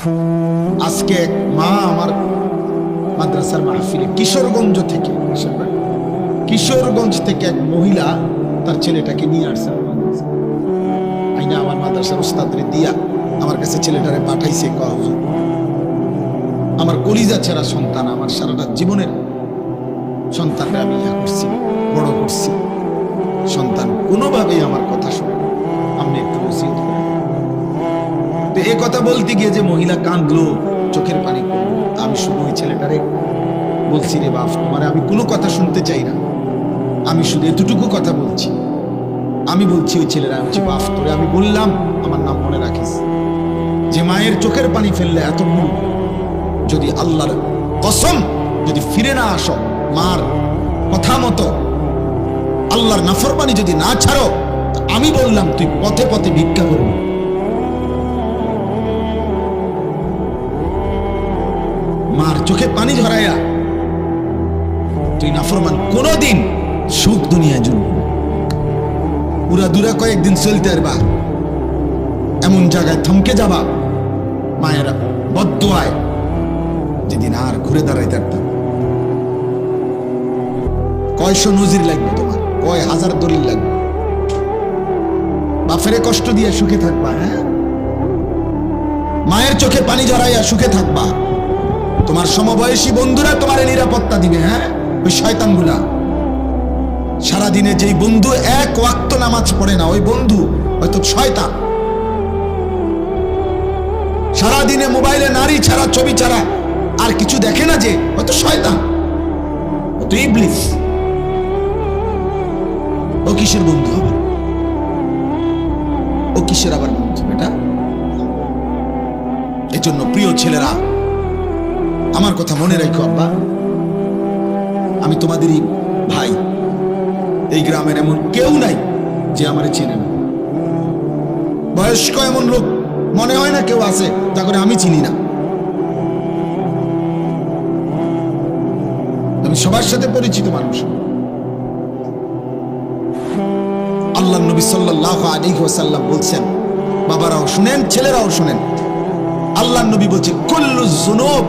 আজকে এক মা আমার মাদ্রাসার মাহফিলে কিশোরগঞ্জ থেকে এক মহিলা তার ছেলেটাকে নিয়ে আসছে আইনা আমার মাদ্রাসার ওস্তাদরে দিয়া আমার কাছে ছেলেটারে পাঠাইছে। আমার কলিজা ছেঁড়া সন্তান, আমার সারাটা জীবনের সন্তানরা আমি ইয়া করছি, বড় করছি। সন্তান কোনোভাবেই আমার কথা শোনে না, আমি একটু নসিহত করি। তো এ কথা বলতে গিয়ে যে মহিলা কাঁদলো, চোখের পানি পড়লো, আমি শুধু ওই ছেলেটারে বলছি, রে বাপ, তোমারে আমি কোনো কথা শুনতে চাই না, আমি শুধু এতটুকু কথা বলছি। আমি বলছি ওই ছেলেরা, আমি বলছি, বাপ তোরে আমি বললাম আমার নাম মনে রাখিস, যে মায়ের চোখের পানি ফেললে এত ভুল, যদি আল্লাহর কসম যদি ফিরে না আসো, মার কথা মতো আল্লাহর নাফরমানি যদি না ছাড়ো, আমি বললাম তুই পথে পথে ভিক্ষা করবি। মার চোখে পানি ঝরাইয়া তুই নাফরমান কোনদিন সুখ দুনিয়া জুড়বি না। পুরা দূরা কয়েকদিন চলতে পারবা, এমন জায়গায় থমকে যাবা মায়েরা বদদুয়ায়, যেদিন আর ঘুরে দাঁড়াইতে পারতাম। কয়শো নজির লাগবে তোমার, কয় হাজার দলিল লাগবে, বাপেরে কষ্ট দিয়ে সুখে থাকবা। হ্যাঁ, মায়ের চোখে পানি জড়াইয়া সুখে থাকবা, তোমার সমবয়সী বন্ধুরা তোমার নিরাপত্তা দিবে। হ্যাঁ, ওই শয়তানগুলা সারাদিনে যেই বন্ধু এক ওয়াক্ত নামাজ পড়ে না, ওই বন্ধু হয়তো শয়তান। সারাদিনে মোবাইলে নারী ছাড়া, ছবি ছাড়া আর কিছু দেখে না, যে হয়তো শয়তান, হয়তো ইবলিস। ও কিসের বন্ধু আবার? ও কিসের আবার বন্ধু এটা? এজন্য প্রিয় ছেলেরা, আমার কথা মনে রাখো আব্বা, আমি তোমাদেরই ভাই। এই গ্রামের এমন কেউ নাই যে আমারে চেনে না। বয়স্ক এমন লোক মনে হয় না কেউ আছে যা করে আমি চিনি না। আমি সবার সাথে পরিচিত মানুষ। আল্লাহ নবী সাল্লাল্লাহু আলাইহি ওয়াসাল্লাম বলছেন, বাবারাও শুনেন, ছেলেরাও শুনেন, আল্লাহ নবী বলছে, কুল্লু যুনুব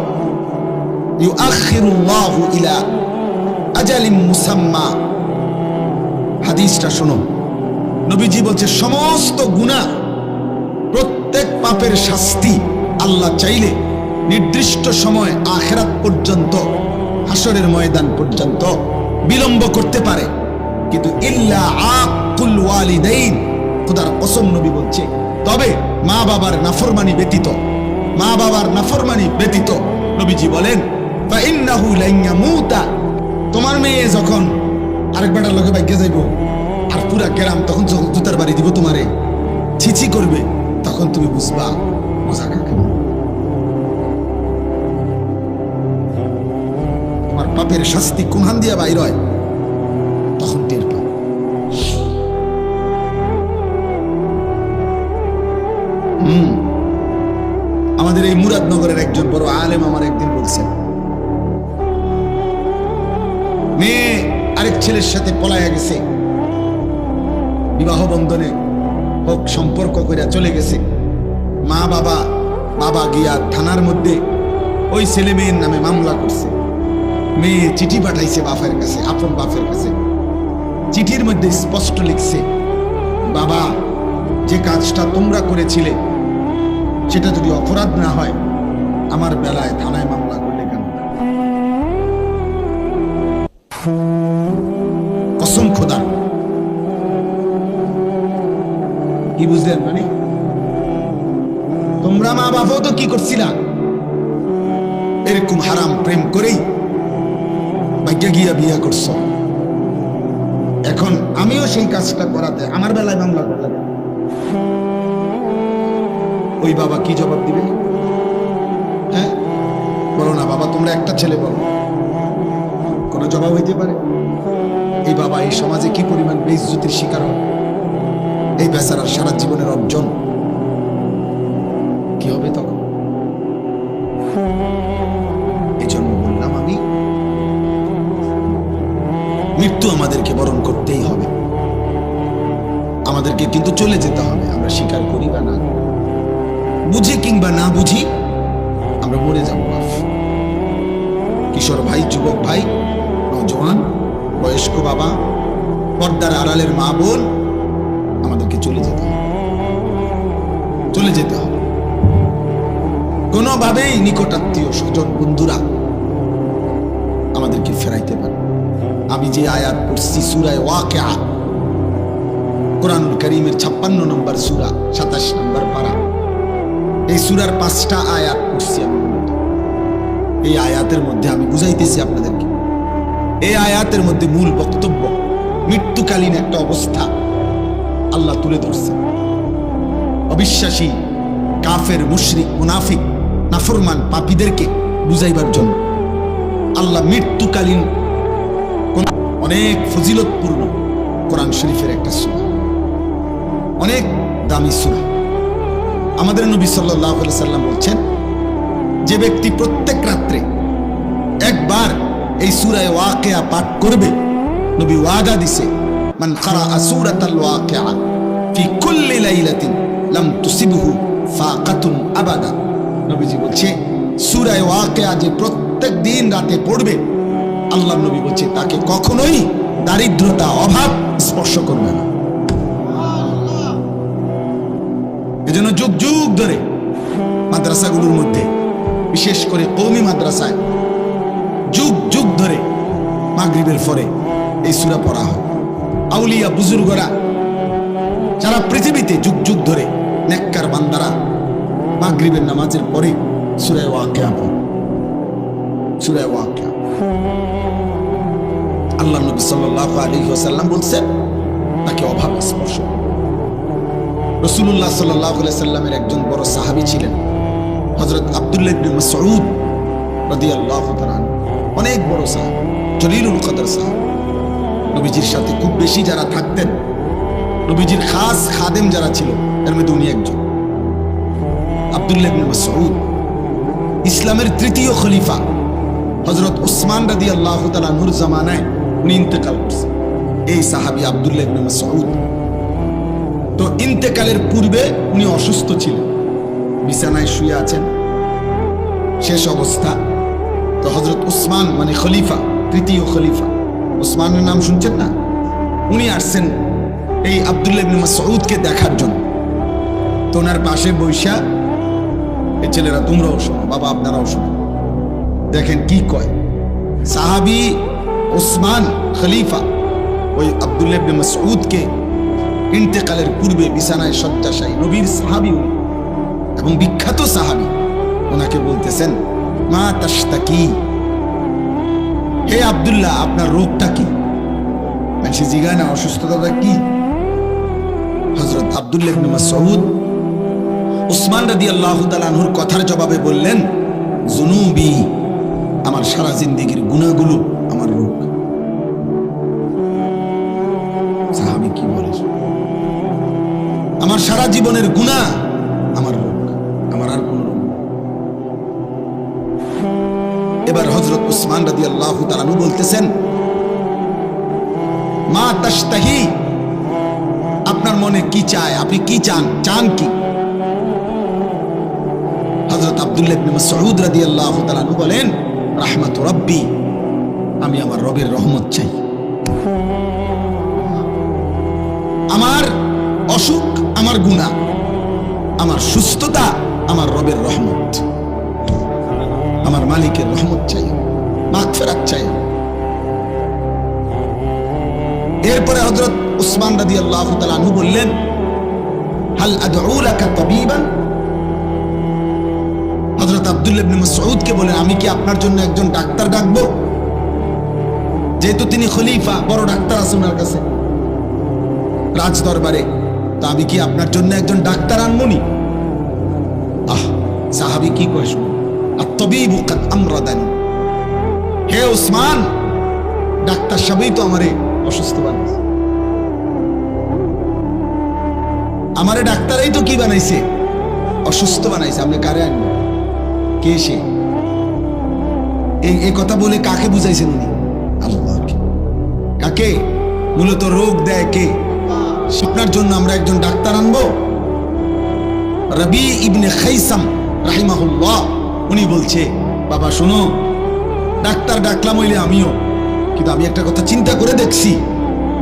ইউআখিরুল্লাহু ইলা আজালিম মুসাম্মা। হাদিসটা শোনো, নবীজি বলছে, সমস্ত গুনাহ, প্রত্যেক পাপের শাস্তি আল্লাহ চাইলে নির্দিষ্ট সময় আখিরাত পর্যন্ত, হাসরের ময়দান পর্যন্ত বিলম্ব করতে পারে, কিন্তু ইল্লা আকুল ওয়ালিদাইন, খোদার কসম নবী বলছে, তবে মা বাবার নাফরমানি ব্যতীত, মা বাবার নাফরমানি ব্যতীত। নবীজি বলেন, ফাইন্নাহু লান ইয়ামুতা, তোমার মেয়ে যখন আরেক বেটার লগে বাইকে যাইব, আর পুরা গ্রাম তখন যখন জুতার বাড়ি দিব, তোমারে ছিছি করবে, তখন তুমি বুঝবা বোঝা কাকে বলে। তোমার পাপের শাস্তি কোনখান দিয়া বাইর হয়, তখন টের পাও। আমাদের এই মুরাদনগরের একজন বড় আলেম আমার একদিন বলছেন, মেয়ে আরেক ছেলের সাথে পলায়া গেছে, বিবাহ বন্ধনে হোক সম্পর্ক করে চলে গেছে। মা বাবা গিয়া থানার মধ্যে ওই ছেলে মেয়ের নামে মামলা করছে। মেয়ে চিঠি পাঠাইছে বাপের কাছে, আপন বাপের কাছে। চিঠির মধ্যে স্পষ্ট লিখছে, বাবা, যে কাজটা তোমরা করেছিলে সেটা যদি অপরাধ না হয়, আমার বেলায় থানায় মামলা করলে কেন? কসম খোদা, কি বুঝলেন? মানে তোমরা মা বাবাও তো কি করছিলা, এরকম হারাম প্রেম করেই ভাগ্যে গিয়া বিয়া করছো। এখন আমিও সেই কাজটা করাতে আমার বেলায় মামলা করলাম, ওই বাবা কি জবাব দিবে? হ্যাঁ, বলো না বাবা, তোমরা একটা ছেলে, বলো, কোনো জবাব হইতে পারে? এই বাবা এই সমাজে কি পরিমাণ বেইজ্জতির শিকার হয়, এই বেচারার সারা জীবনের অর্জন কি হবে তখন? এই জন্য বললাম আমি, মৃত্যু আমাদেরকে বরণ করতেই হবে, আমাদেরকে কিন্তু চলে যেতে হবে। আমরা স্বীকার করি বা না, বুঝি কিংবা না বুঝি, পরকালের মা বোন, আমাদেরকে চলে যেতে হবে, চলে যেতে হবে। কোনোভাবেই নিকটাত্মীয় স্বজন বন্ধুরা আমাদেরকে ফেরাইতে পারে। আমি যে আয়াত পড়ছি সূরা ওয়াকিয়া, কোরআনুল কারীমের 56 নম্বর সূরা 27 নম্বর পারা, এই সূরার 5টা আয়াত পড়ছি আমি। এই আয়াতের মধ্যে আমি বুঝাইতেছি আপনাদেরকে, এই আয়াতের মধ্যে মূল বক্তব্য মৃত্যুকালীন একটা অবস্থা আল্লাহ তুলে ধরছেন। অবিশ্বাসী, কাফের, মুশরিক, মুনাফিক, নাফরমান, পাপীদেরকে বুঝাইবার জন্য আল্লাহ মৃত্যুকালীন অনেক ফজিলতপূর্ণ কোরআন শরীফের একটা সূরা, অনেক দামি সূরা। আমাদের নবী সাল্লাল্লাহু আলাইহি সাল্লাম বলছেন, যে ব্যক্তি প্রত্যেক রাত্রে একবার এই সূরা ওয়াকিয়া পাঠ করবে, নবী ওয়াদা দিছে, মান ক্বারাআ সূরাতাল ওয়াকিয়া ফি কুল্লি লাইলাতিন লাম তুসিবহু ফাকাতুন আবাদা। নবীজি বলছে, সূরা ওয়াকিয়া যে প্রত্যেক দিন রাতে পড়বে, আল্লাহ নবী বলছে তাকে কখনোই দারিদ্রতা, অভাব স্পর্শ করবে না। এজন্য যুগ যুগ ধরে মাদ্রাসাগুলোর মধ্যে, বিশেষ করে কওমি মাদ্রাসায় যুগ যুগ ধরে মাগরিবের পরে এই সূরা পড়া হয়। আউলিয়া বুজুর্গরা সারা পৃথিবীতে যুগ যুগ ধরে নেককার বান্দারা মাগরিবের নামাজের পরে সূরা ওয়াকিয়া পড়ে। সূরা ওয়াকিয়া আল্লাহ নবী সাল্লাল্লাহু আলাইহি ওয়াসাল্লাম বলছেন তাকে অভাব স্পর্শ। রাসূলুল্লাহ সাল্লাল্লাহু আলাইহি সাল্লামের একজন বড় সাহাবী ছিলেন হযরত আব্দুল্লাহ ইবনে মাসউদ রাদিয়াল্লাহু তাআলা, অনেক বড় সাহাবী, জলিলুল কদর সাহাবী। নবীজির সাথে খুব বেশি যারা থাকতেন, নবীজির খাস খাদেম যারা ছিল, এর মধ্যে উনি একজন। আব্দুল্লাহ ইবনে মাসউদ ইসলামের তৃতীয় খলিফা হযরত উসমান রাদিয়াল্লাহু তাআলা নূর জামানায় উনি ইন্তেকাল করছেন। এই সাহাবী আব্দুল্লাহ ইবনে মাসউদ, তো ইন্তেকালের পূর্বে উনি অসুস্থ ছিলেন, বিছানায় শুয়ে আছেন, শেষ অবস্থা। তো হযরত উসমান মানে খলিফা, তৃতীয় খলিফা উসমানের নাম শুনছেন না, উনি আসছেন এই আব্দুল্লাহ ইবনে মাসউদকে দেখার জন্য। তো ওনার পাশে বৈশা, এই ছেলেরা তোমরাও শোনো, বাবা আপনারাও শোনো, দেখেন কি কয়। সাহাবী উসমান খলিফা ওই আব্দুল্লাহ ইবনে মাসউদকে ইন্তেকালের পূর্বে বিছানায় শয্যাশায়ী, নবীর সাহাবী উনি এবং বিখ্যাত সাহাবী, ওনাকে বলতেছেন, মা তাশতাকি, হে আব্দুল্লাহ আপনার রোগটা কি? সে জিজ্ঞাসা না অসুস্থতাটা কি? হযরত আব্দুল্লাহ ইবনে মাসউদ উসমান রাদিয়াল্লাহু তাআলা আনহুর কথার জবাবে বললেন, যুনুবি, আমার সারা জিন্দেগীর গুনাহগুলো আমার রোগ। সাহাবী কি বলে, আমার সারা জীবনের গুনাহ আমার রোগ, আমার আর কোন রোগ। এবার হযরত উসমান রাদিয়াল্লাহু তাআলা আনহু বলতেছেন, মা তাশতাহি, আপনার মনে কি চায়, আপনি কি চান, চান কি? হযরত আব্দুল্লাহ ইবনে মাসউদ রাদিয়াল্লাহু তাআলা আনহু বলেন, রাহমাতু রাব্বি, আমি আমার রবের রহমত চাই। আমার অসুখ আমার গুনাহ, আমার সুস্থতা আমার রবের রহমত, আমার মালিকের রহমত চাই, মাগফিরাত চাই। এরপরে হযরত উসমান রাদিয়াল্লাহু তাআলা আনহু বললেন, হাল আদউ লাকা তাবিবান, হযরত আব্দুল্লাহ ইবনে মাসউদকে বলেন, আমি কি আপনার জন্য একজন ডাক্তার ডাকবো? যেহেতু তিনি খলিফা, বড় ডাক্তার আছে ওনার কাছে রাজ দরবারে, তা আমি কি আপনার জন্য একজন ডাক্তার আনমনি? সাহাবী কি কয় শুনুন, আত-তাবিবু কাদ আমরাদানি, হে উসমান, ডাক্তার সবই তো আমারে অসুস্থ বানাইছে, আমারে ডাক্তারই তো কি বানাইছে, অসুস্থ বানাইছে, আপনি কারে আনবেন? কে সে? এই কথা বলে কাকে বুঝাইছেন উনি? আল্লাহকে। কাকে? মূলত রোগ দেয় কে? আপনার জন্য আমরা একজন ডাক্তার আনবো। রবি ইবনে খাইসাম রাহিমাহুল্লাহ উনি বলছে, বাবা শোনো, ডাক্তার ডাকলাম হইলে আমিও, কিন্তু আমি একটা কথা চিন্তা করে দেখছি,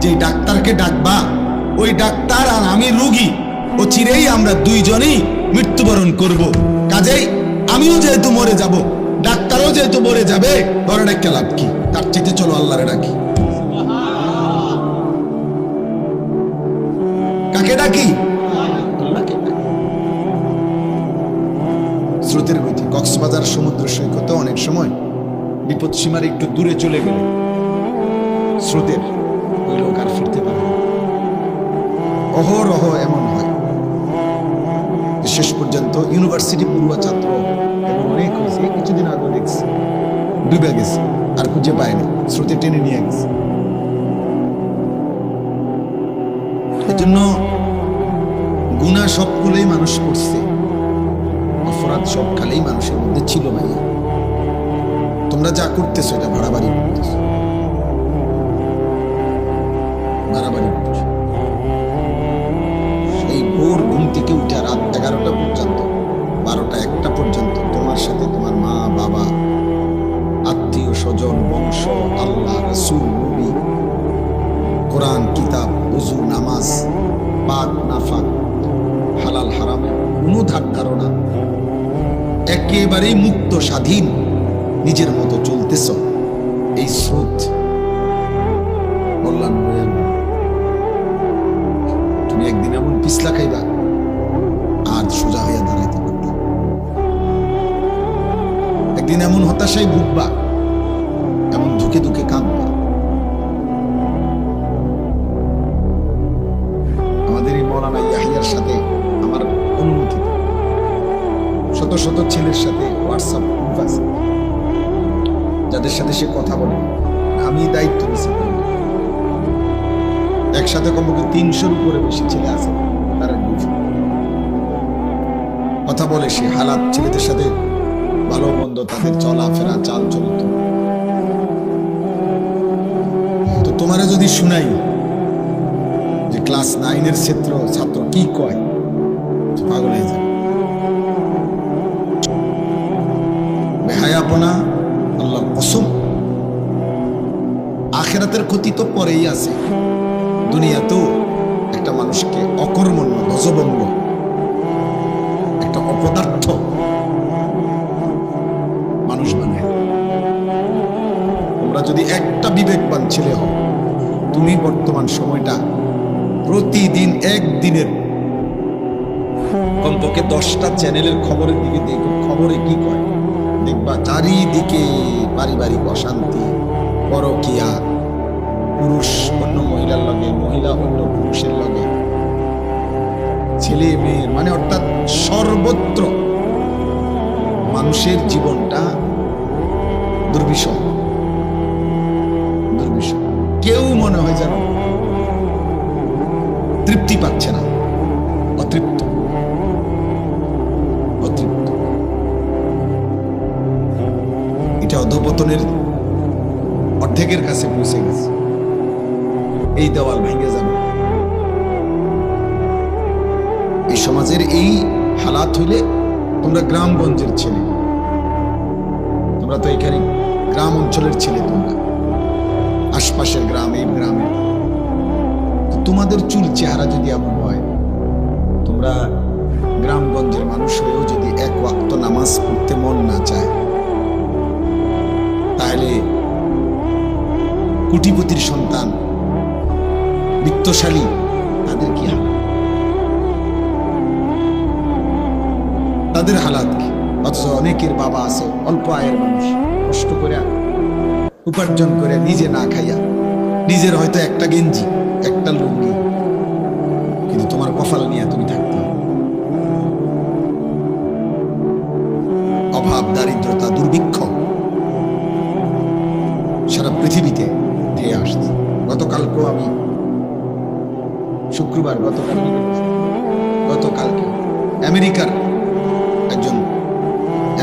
যে ডাক্তারকে ডাকবা, ওই ডাক্তার আর আমি রোগী, ও চিরেই আমরা দুইজনই মৃত্যুবরণ করব। কাজেই আমিও যেহেতু মরে যাব, ডাক্তারও যেহেতু মরে যাবে, ধরে ডাক্তার লাভ কি? তার চেয়ে চলো আল্লাহরে ডাকি। কাকে ডাকি? আল্লাহকে ডাকি। স্রোতের গতি, কক্সবাজার সমুদ্র সৈকতে অনেক সময় বিপদ সীমার একটু দূরে চলে গেলে স্রোতের ওই লোক আর ফিরতে পারে না। অহরহ এমন হয়। শেষ পর্যন্ত ইউনিভার্সিটি পড়ুয়া ছাত্র এবং অনেক হয়েছে, কিছুদিন আগে দেখছি ডুবে গেছে, আর খুঁজে পায়নি, স্রোতে টেনে নিয়ে গেছে। এজন্য গুনাহ সবগুলোই মানুষ করছে, অপরাধ সবখানেই মানুষের মধ্যে ছিল। ভাইয়া, তোমরা যা করতেছো এটা বাড়াবাড়ি করতেছো, বাড়াবাড়ি করতেছো। সেই ভোর ঘুম থেকে উঠে রাত 11টা পর্যন্ত, 12টা 1টা পর্যন্ত তোমার সাথে তোমার মা বাবা, আত্মীয় স্বজন, বংশ, আল্লাহ, রাসূল, নবী, কোরআন, কিতাব, ওযু, নামাজ, পাক নাফাক, হালাল হারামের কোনো ধার ধারণা, একেবারেই মুক্ত স্বাধীন নিজের মতো চলতেছ। এই স্রোত বললাম, তুমি একদিন এমন পিছলা খাইবা আর সোজা হইয়া দাঁড়াইতে পারবে। একদিন এমন হতাশায় ভুগবা, এমন ধুকে ধুকে কাঁদবা। আমাদের এই মৌলানা ইয়াহিয়ার সাথে আমার অনুমতি, শত শত ছেলের সাথে হোয়াটসঅ্যাপ গ্রুপ আছে, যাদের সাথে সে কথা বলে, আমি দায়িত্ব নিয়েছি। একসাথে কমপক্ষে 300-র উপরে বেশি ছেলে আছে, তারা কথা বলে। সে হালাত, ছেলেদের সাথে ভালো মন্দ, তাদের চলাফেরা, চাল চরিত্র। তো তোমারা যদি শুনাই যে ক্লাস 9-এর ছাত্র কি কয়, পাগল হয়ে যায়। বেহায়াপনা, আল্লাহর কসম, আখিরাতের ক্ষতি তো পরেই আছে। দুনিয়াতেও একটা মানুষকে অকর্মণ্য, ধ্বজভঙ্গ, একটা অপদার্থ মানুষ বানায়। তোমরা যদি একটা বিবেকবান ছেলে হও, তুমি বর্তমান সময়টা প্রতিদিন একদিনের কমপক্ষে 10টা চ্যানেলের খবরের দিকে দেখো, খবরে কি কয় দেখবা। চারিদিকে পারিবারিক অশান্তি, পরকিয়া, পুরুষ অন্য মহিলার লগে, মহিলা অন্য পুরুষের লগে, ছেলে মেয়ের, মানে অর্থাৎ সর্বত্র মানুষের জীবনটা দুর্বিষহ। কেউ মনে হয় যেন তৃপ্তি পাচ্ছে না, অতৃপ্ত। এটা অধঃপতনের অর্ধেকের কাছে পৌঁছে গেছে। এই দেওয়াল ভেঙে যাবে। এই সমাজের এই হালাত হইলে, তোমরা গ্রামগঞ্জের ছেলে, তোমরা তো এখানে গ্রাম অঞ্চলের ছেলে, তোমরা আশপাশের গ্রাম, এই গ্রামে, তোমাদের চুল চেহারা যদি এমন হয়, তোমরা গ্রামগঞ্জের মানুষ হয়েও যদি এক ওয়াক্ত নামাজ পড়তে মন না চায়, তাহলে কোটিপতির সন্তান, বিত্তশালী, তাদের কি হালাত? তাদের হালাত কি? অথচ অনেকের বাবা আছে অল্প আয়ের মানুষ, কষ্ট করে উপার্জন করে নিজে না খাইয়া, নিজের হয়তো একটা গেঞ্জি, একটা লুঙ্গি, কিন্তু তোমার কপাল নিয়ে তুমি থাকতে হবে। অভাব, দারিদ্রতা, দুর্ভিক্ষ সারা পৃথিবীতে ধেয়ে আসছে। গতকালকেও আমি শুক্রবার, গতকালকে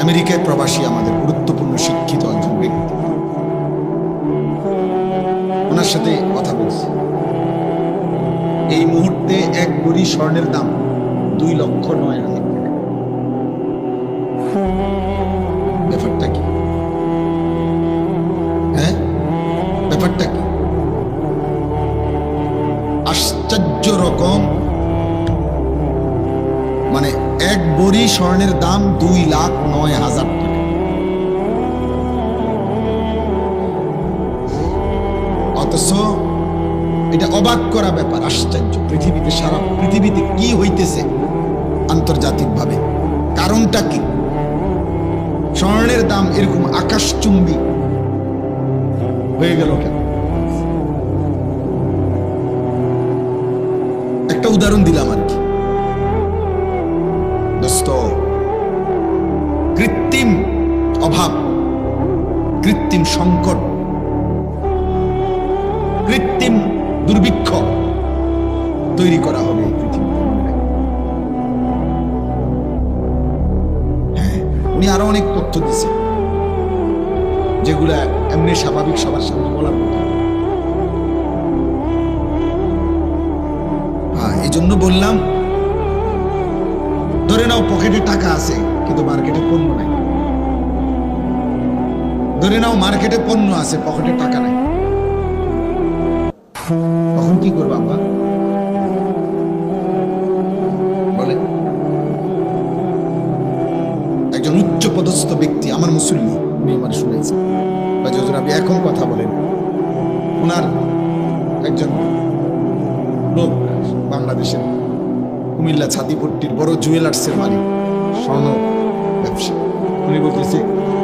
আমেরিকায় প্রবাসী আমাদের গুরুত্বপূর্ণ শিক্ষিত একজন ব্যক্তি, ওনার সাথে কথা বলছি। এই মুহূর্তে এক ভরি স্বর্ণের দাম 2,09,000 টাকা। ব্যাপারটা কি? ব্যাপারটা কি? বড়ি স্বর্ণের দাম 2,09,000 টাকা। অথচ এটা অবাক করা ব্যাপার, আশ্চর্য। পৃথিবীতে, সারা পৃথিবীতে কি হইতেছে আন্তর্জাতিকভাবে, কারণটা কি? স্বর্ণের দাম এরকম আকাশচুম্বী হয়ে গেল কেন? একটা উদাহরণ দিলাম আর কি দোস্ত। কৃত্রিম অভাব, কৃত্রিম সংকট, কৃত্রিম দুর্ভিক্ষ তৈরি করা হবে এই পৃথিবীতে। হ্যাঁ, উনি আরো অনেক তথ্য দিছে যেগুলা এমনি স্বাভাবিক সবার সামনে বলার মতো। হ্যাঁ, এই জন্য বললাম, ধরে নাও পকেটে টাকা আছে কিন্তু মার্কেটে পণ্য নাই। ধরে নাও মার্কেটে পণ্য আছে, পকেটে টাকা নাই, তখন কি করবো আব্বা? বলে একজন উচ্চ পদস্থ ব্যক্তি, আমার মুসল্লি, উনি আমার শুনেছেন, আপনি এখন কথা বলেন, ওনার একজন লোক বাংলাদেশের কুমিল্লা ছাতিপট্টির বড় জুয়েলার্সের মালিক, স্বর্ণ ব্যবসা। উনি বলতেছে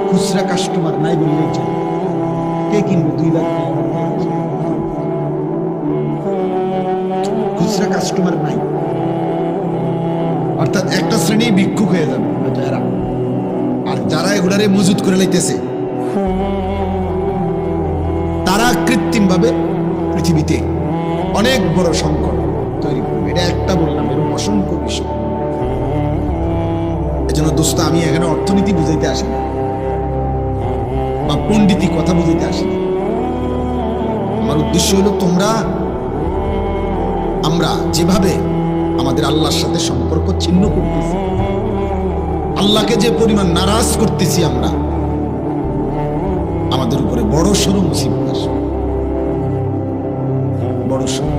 খুচরা কাস্টমার নাই বললেই চলে, কে কিনবে 2 লাখ টাকা? খুচরা কাস্টমার নাই, অর্থাৎ একটা শ্রেণী ভিক্ষুক হয়ে যাবে এরা। আর যারা এগুলারে মজুত করে লাইতেছে তারা কৃত্রিম ভাবে পৃথিবীতে অনেক বড় সংকট তৈরি করবে। এটা একটা বললাম, এরকম অসংখ্য বিষয়। এজন্য দোস্ত, আমি এখানে অর্থনীতি বুঝাইতে আসি না বা পণ্ডিতি কথা বুঝাইতে আসি না। আমার উদ্দেশ্য হলো আমরা যেভাবে আমাদের আল্লাহর সাথে সম্পর্ক ছিন্ন করতেছি, আল্লাহকে যে পরিমাণ নারাজ করতেছি আমরা, আমাদের উপরে বড় সড়ো মুসিবত আসবে, বড় সড়ো।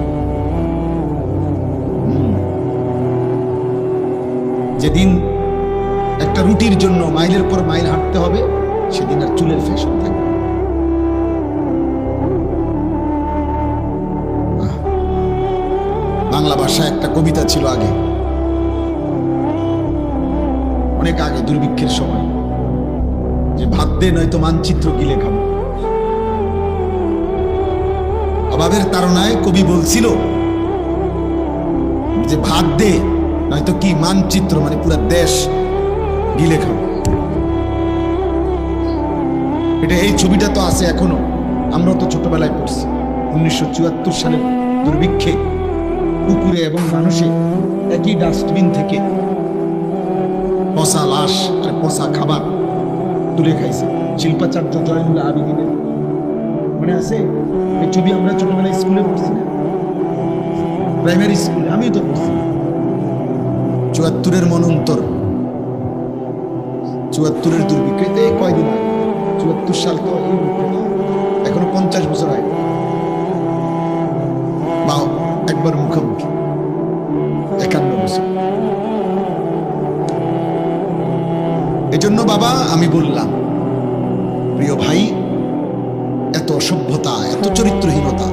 যেদিন একটা রুটির জন্য মাইলের পর মাইল হাঁটতে হবে, সেদিন আর চুলের ফ্যাশন থাকবে। বাংলা ভাষায় একটা কবিতা ছিল আগে, অনেক আগে, দুর্ভিক্ষের সময়, যে ভাত দে নয়তো মানচিত্র গিলে খাবো। অভাবের তাড়নায় কবি বলছিল যে ভাত দে নয়তো কি মানচিত্র, মানে পুরো দেশ গিলে খাবো। এটা, এই ছবিটা তো আছে এখনো, আমরা তো ছোটবেলায় পড়ছি। 1974 সালের দুর্ভিক্ষে কুকুরে এবং মানুষে একই ডাস্টবিন থেকে পচা লাশ আর পচা খাবার তুলে খাইছে। শিল্পাচার্য জয়নুল আবেদিনের মনে আছে এই ছবি? আমরা ছোটবেলায় স্কুলে পড়ছি না, প্রাইমারি স্কুলে, আমিও তো পড়ছি। 74-এর মনন্তর, 74-এর দুর্ভিক্ষে কয়দিন আগে, 74 সাল তো এখনো 50 বছর আগে, বা একবার মুখোমুখি 51 বছর। এজন্য বাবা আমি বললাম, প্রিয় ভাই, এত অসভ্যতা, এত চরিত্রহীনতা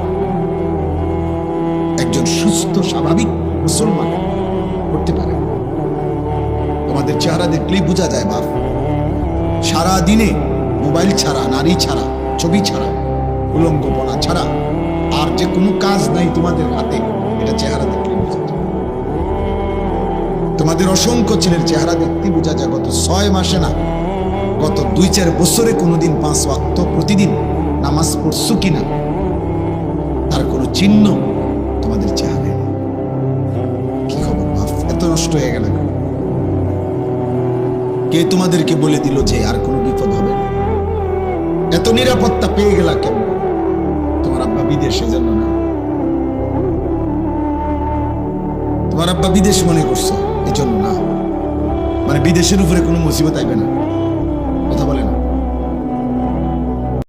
একজন সুস্থ স্বাভাবিক মুসলমান করতে পারে? তোমাদের চেহারা দেখলেই বোঝা যায় বাপ। সারা দিনে মোবাইল ছাড়া, নারী ছাড়া, ছবি ছাড়া, উলঙ্গপনা ছাড়া আর যে কোনো কাজ নাই তোমাদের হাতে, এটা চেহারা দেখলেই বোঝা যায়। তোমাদের অসংখ্য ছেলের চেহারা দেখতে বোঝা যায় গত 6 মাসে না, গত 2-4 বছরে কোনোদিন 5 ওয়াক্ত প্রতিদিন নামাজ পড়ছো কিনা তার কোনো চিহ্ন তোমাদের চেহারায়। কি খবর বাপ, এত নষ্ট হয়ে গেল? কে তোমাদেরকে বলে দিল যে আর কোনো বিপদ হবে না? এত নিরাপত্তা পেয়ে গেলা কেন? তোমার আব্বা বিদেশে জন্য না, তোমার আব্বা বিদেশ মনে করছো এই জন্য না, মানে বিদেশের উপরে কোনো মুসিবত আইবে না।